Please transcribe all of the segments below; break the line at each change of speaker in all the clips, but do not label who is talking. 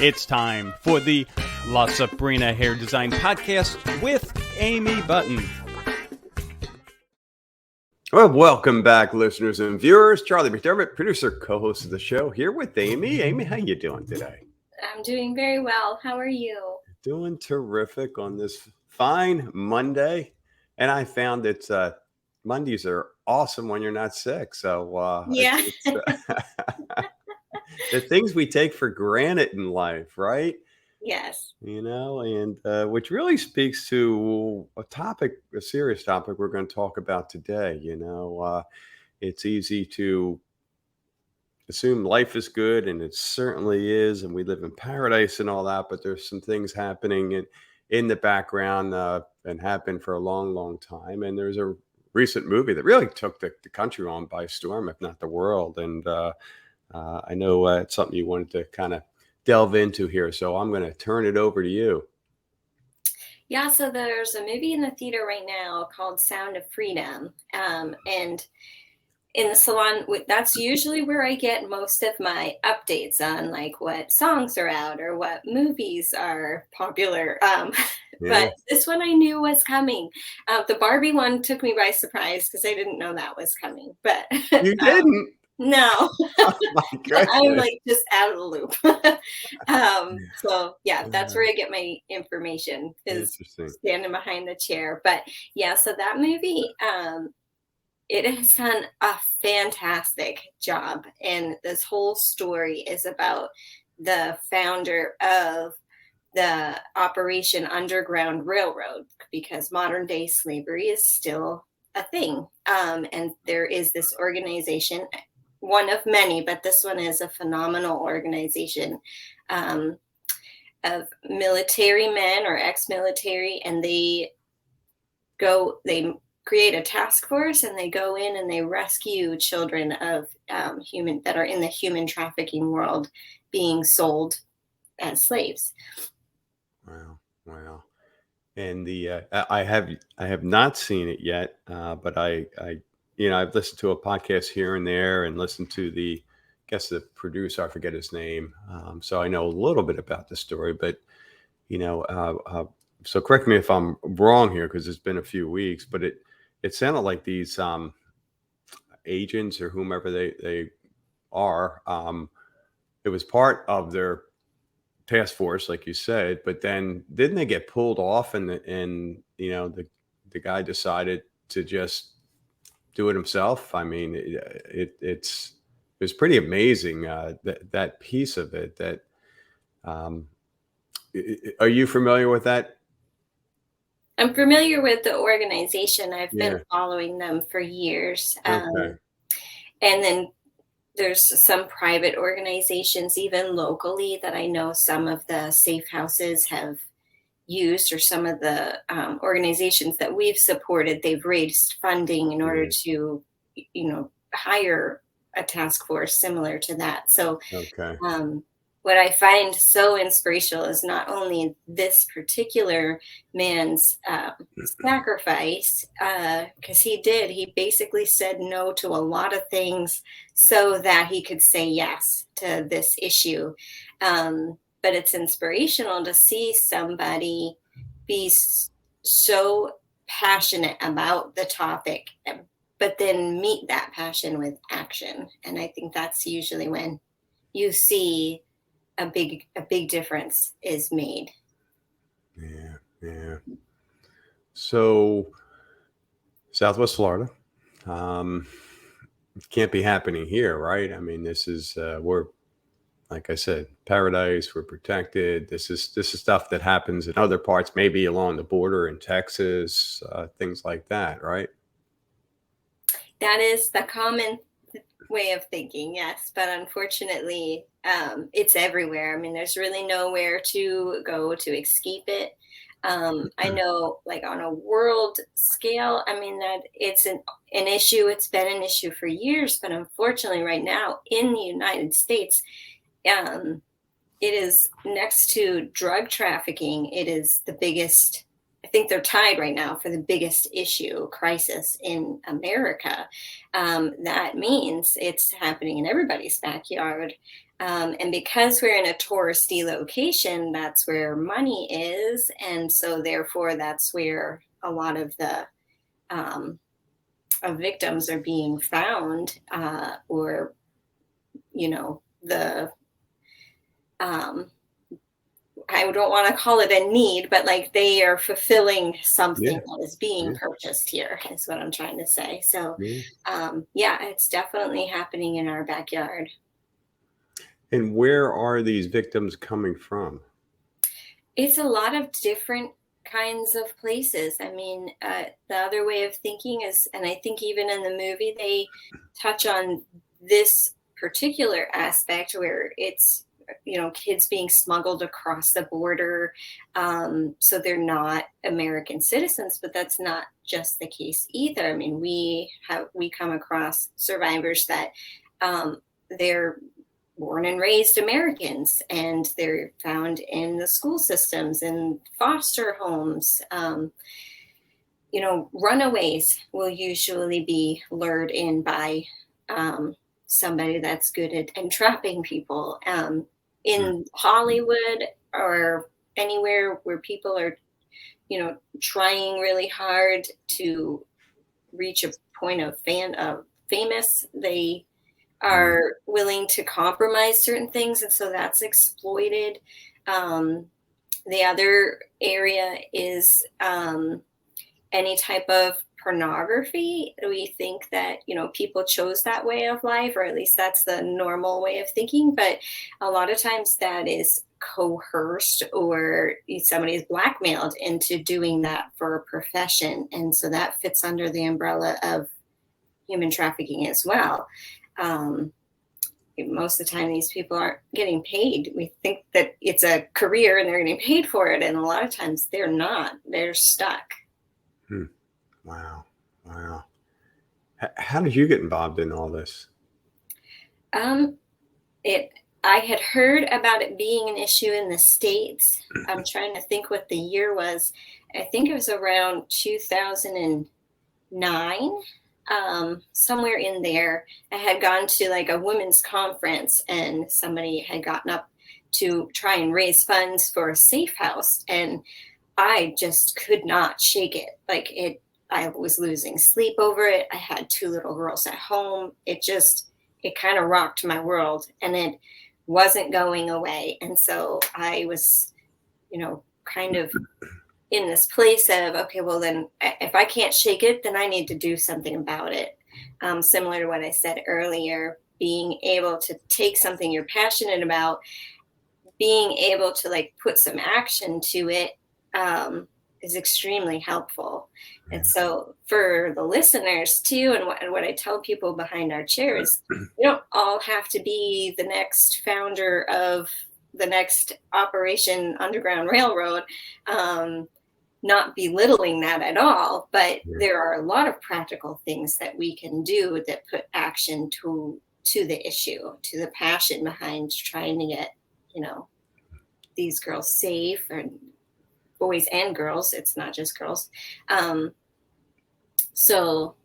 It's time for the La Sabrina Hair Design Podcast with Amy Button.
Well, welcome back, listeners and viewers. Charlie McDermott, producer, co-host of the show, here with Amy. Amy, how you doing today?
I'm doing very well. How are you?
Doing terrific on this fine Monday. And I found that Mondays are awesome when you're not sick. So
Yeah.
the things we take for granted in life, right?
Yes.
You know, and which really speaks to a serious topic we're going to talk about today. You know, it's easy to assume life is good, and it certainly is, and we live in paradise and all that, but there's some things happening in the background and have been for a long, long time. And there's a recent movie that really took the country on by storm, if not the world. And I know it's something you wanted to kind of delve into here, so I'm going to turn it over to you.
Yeah, so there's a movie in the theater right now called Sound of Freedom, and in the salon, that's usually where I get most of my updates on like what songs are out or what movies are popular. But this one I knew was coming. The Barbie one took me by surprise because I didn't know that was coming. But
You didn't?
No.
Oh my goodness.
I'm like just out of the loop. So yeah, that's where I get my information, is standing behind the chair. But yeah, so that movie, it has done a fantastic job. And this whole story is about the founder of the Operation Underground Railroad, because modern day slavery is still a thing. And there is this organization, one of many, but this one is a phenomenal organization of military men or ex-military, and they create a task force and they go in and they rescue children of human that are in the human trafficking world being sold as slaves.
Wow. And I have not seen it yet, but I I've listened to a podcast here and there and listened to the producer, I forget his name. So I know a little bit about the story, but so correct me if I'm wrong here, because it's been a few weeks, but it sounded like these agents or whomever they are, it was part of their task force, like you said, but then didn't they get pulled off, and the guy decided to just do it himself? I mean, it was pretty amazing, that piece of it. That are you familiar with that?
I'm familiar with the organization. I've been following them for years.
Okay.
And then there's some private organizations, even locally, that I know some of the safe houses have used, or some of the organizations that we've supported, they've raised funding in order to, hire a task force similar to that. So what I find so inspirational is not only this particular man's sacrifice, because he basically said no to a lot of things so that he could say yes to this issue. But it's inspirational to see somebody be so passionate about the topic, but then meet that passion with action. And I think that's usually when you see a big difference is made.
Yeah. So Southwest Florida, can't be happening here, right? I mean, this is we're, like I said, paradise. We're protected. This is stuff that happens in other parts, maybe along the border in Texas, things like that, right?
That is the common way of thinking, yes. But unfortunately, it's everywhere. I mean, there's really nowhere to go to escape it. I know, like on a world scale, I mean, that it's an issue. It's been an issue for years, but unfortunately right now in the United States, it is, next to drug trafficking, it is the biggest. I think they're tied right now for the biggest crisis in America. That means it's happening in everybody's backyard. And because we're in a touristy location, that's where money is. And so therefore that's where a lot of the victims are being found, or, the, um, I don't want to call it a need, but like they are fulfilling something
Yeah.
that is being
Yeah.
purchased here, is what I'm trying to say. So,
Yeah.
yeah, it's definitely happening in our backyard.
And where are these victims coming from?
It's a lot of different kinds of places. I mean, the other way of thinking is, and I think even in the movie, they touch on this particular aspect where it's, kids being smuggled across the border. So they're not American citizens, but that's not just the case either. I mean, we come across survivors that, they're born and raised Americans, and they're found in the school systems and foster homes. Runaways will usually be lured in by, somebody that's good at entrapping people.
Mm.
In Hollywood or anywhere where people are, trying really hard to reach a point of famous, they
Mm.
are willing to compromise certain things, and so that's exploited. Um, the other area is, any type of pornography. We think that, people chose that way of life, or at least that's the normal way of thinking, but a lot of times that is coerced, or somebody is blackmailed into doing that for a profession, and so that fits under the umbrella of human trafficking as well. Um, Most of the time, these people aren't getting paid. We think that it's a career and they're getting paid for it, and a lot of times they're not. They're stuck.
Hmm. Wow. Wow. How did you get involved in all this?
Um, it. I had heard about it being an issue in the States. I'm trying to think what the year was. I think it was around 2009, somewhere in there. I had gone to like a women's conference, and somebody had gotten up to try and raise funds for a safe house, and I just could not shake it. I was losing sleep over it. I had two little girls at home. It kind of rocked my world, and it wasn't going away. And so I was, kind of in this place of, okay, well, then if I can't shake it, then I need to do something about it. Similar to what I said earlier, being able to take something you're passionate about, being able to like put some action to it, is extremely helpful. And so for the listeners too, and what I tell people behind our chairs, you don't all have to be the next founder of the next Operation Underground Railroad. Not belittling that at all, but
Yeah.
there are a lot of practical things that we can do that put action to the issue, to the passion behind trying to get, these girls safe, and boys and girls. It's not just girls. Um, so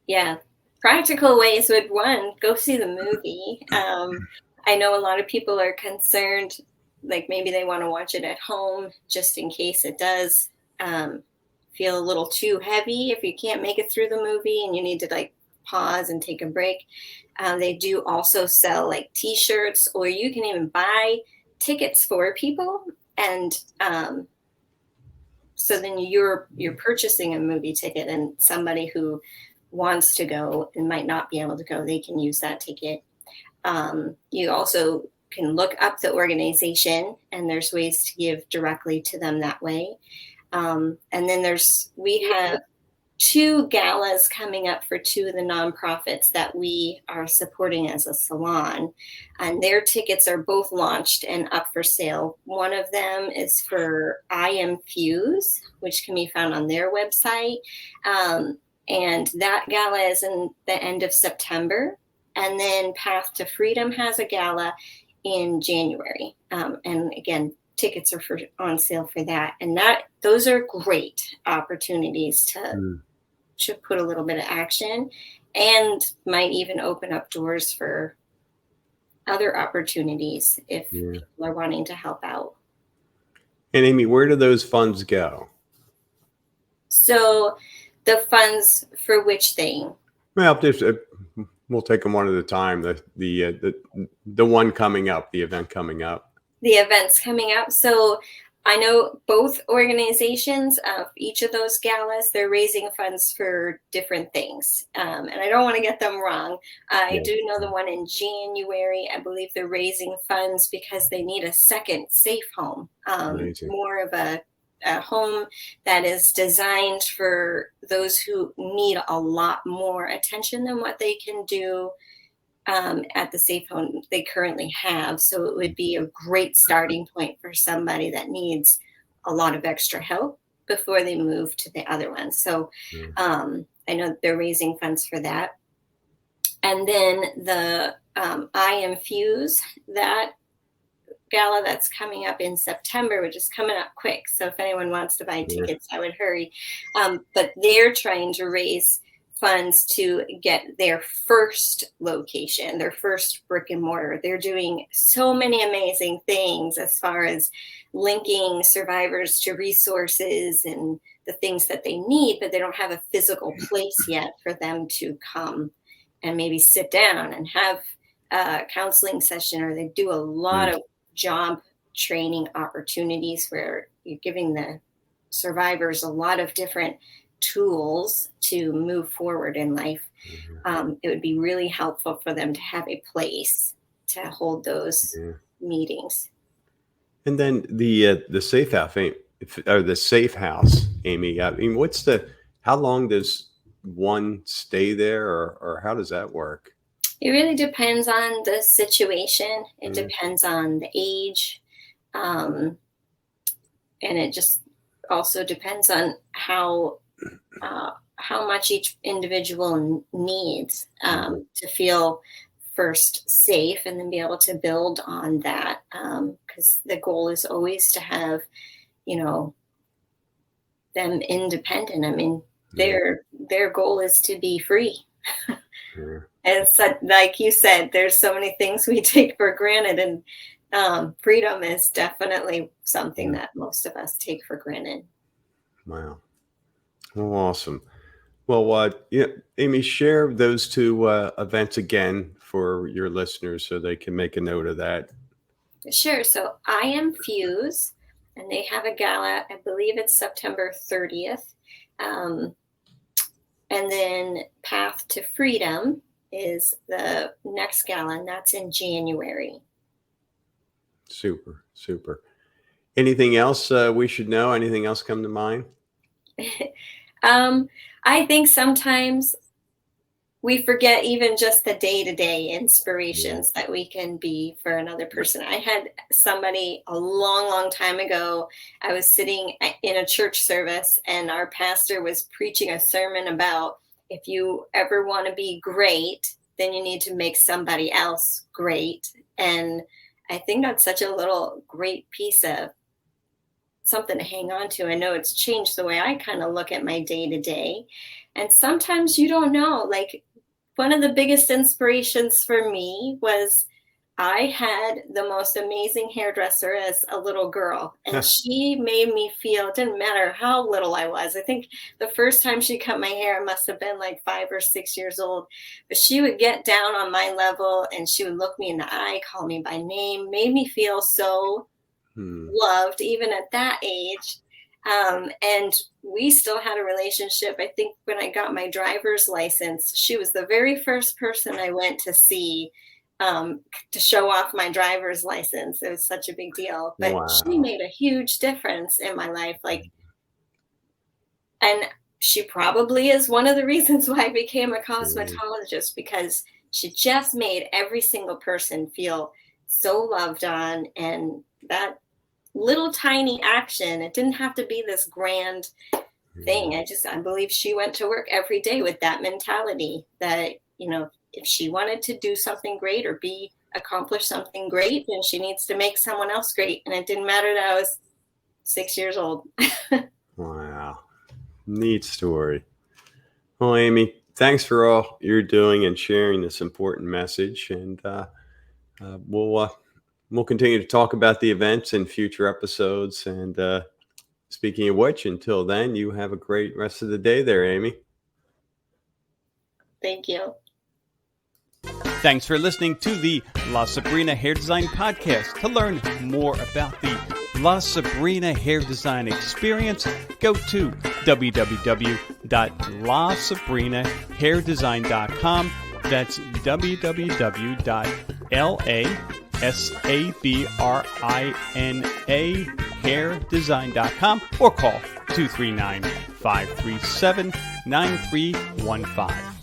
yeah, practical ways would, one, go see the movie. I know a lot of people are concerned, like maybe they want to watch it at home just in case it does, um, feel a little too heavy if you can't make it through the movie and you need to like pause and take a break. They do also sell like t-shirts, or you can even buy tickets for people. And so then you're purchasing a movie ticket, and somebody who wants to go and might not be able to go, they can use that ticket. You also can look up the organization, and there's ways to give directly to them that way. And then we have two galas coming up for two of the nonprofits that we are supporting as a salon, and their tickets are both launched and up for sale. One of them is for I Am Fuse, which can be found on their website. And that gala is in the end of September. And then Path to Freedom has a gala in January. And again, tickets are on sale for that. And those are great opportunities to put a little bit of action, and might even open up doors for other opportunities if
Yeah.
people are wanting to help out.
And Amy, where do those funds go?
So the funds for which thing?
Well, we'll take them one at a time. The one coming up, the event coming up.
The events coming up. So I know both organizations of each of those galas, they're raising funds for different things. And I don't want to get them wrong. I
Yeah.
do know the one in January, I believe they're raising funds because they need a second safe home,
Amazing.
more of a home that is designed for those who need a lot more attention than what they can do at the safe home they currently have. So it would be a great starting point for somebody that needs a lot of extra help before they move to the other one. So
Yeah.
I know they're raising funds for that. And then the I Am Fuse, that gala that's coming up in September, which is coming up quick. So if anyone wants to buy tickets, I would hurry. But they're trying to raise funds to get their first location, their first brick and mortar. They're doing so many amazing things as far as linking survivors to resources and the things that they need, but they don't have a physical place yet for them to come and maybe sit down and have a counseling session, or they do a lot of job training opportunities where you're giving the survivors a lot of different tools to move forward in life. It would be really helpful for them to have a place to hold those meetings.
And then the safe house, or the safe house, Amy. I mean, how long does one stay there, or how does that work?
It really depends on the situation. It depends on the age. And it just also depends on how much each individual needs to feel first safe, and then be able to build on that. Because the goal is always to have, them independent. I mean, their goal is to be free. And so, like you said, there's so many things we take for granted, and freedom is definitely something that most of us take for granted.
Wow. Well, awesome. Well, Amy, share those two events again for your listeners so they can make a note of that.
Sure. So I Am Fuse, and they have a gala, I believe it's September 30th. And then Path to Freedom is the next gala, and that's in January.
Super, super. Anything else we should know? Anything else come to mind?
I think sometimes we forget even just the day-to-day inspirations that we can be for another person. I had somebody a long, long time ago. I was sitting in a church service, and our pastor was preaching a sermon about, if you ever want to be great, then you need to make somebody else great. And I think that's such a little great piece of something to hang on to. I know it's changed the way I kind of look at my day to day. And sometimes you don't know, like, one of the biggest inspirations for me was I had the most amazing hairdresser as a little girl, and she made me feel, it didn't matter how little I was. I think the first time she cut my hair, I must have been like 5 or 6 years old, but she would get down on my level and she would look me in the eye, call me by name, made me feel so loved even at that age. And we still had a relationship. I think when I got my driver's license, she was the very first person I went to see to show off my driver's license. It was such a big deal, but she made a huge difference in my life. And she probably is one of the reasons why I became a cosmetologist, because she just made every single person feel so loved on. And that little tiny action, it didn't have to be this grand thing. I believe she went to work every day with that mentality that, if she wanted to do something great or accomplish something great, then she needs to make someone else great. And it didn't matter that I was 6 years old.
Wow. Neat story. Well, Amy, thanks for all you're doing and sharing this important message. And We'll continue to talk about the events in future episodes. And speaking of which, until then, you have a great rest of the day there, Amy.
Thank you.
Thanks for listening to the La Sabrina Hair Design Podcast. To learn more about the La Sabrina Hair Design Experience, go to www.lasabrinahairdesign.com. That's www.lasabrinahairdesign.com or call 239-537-9315.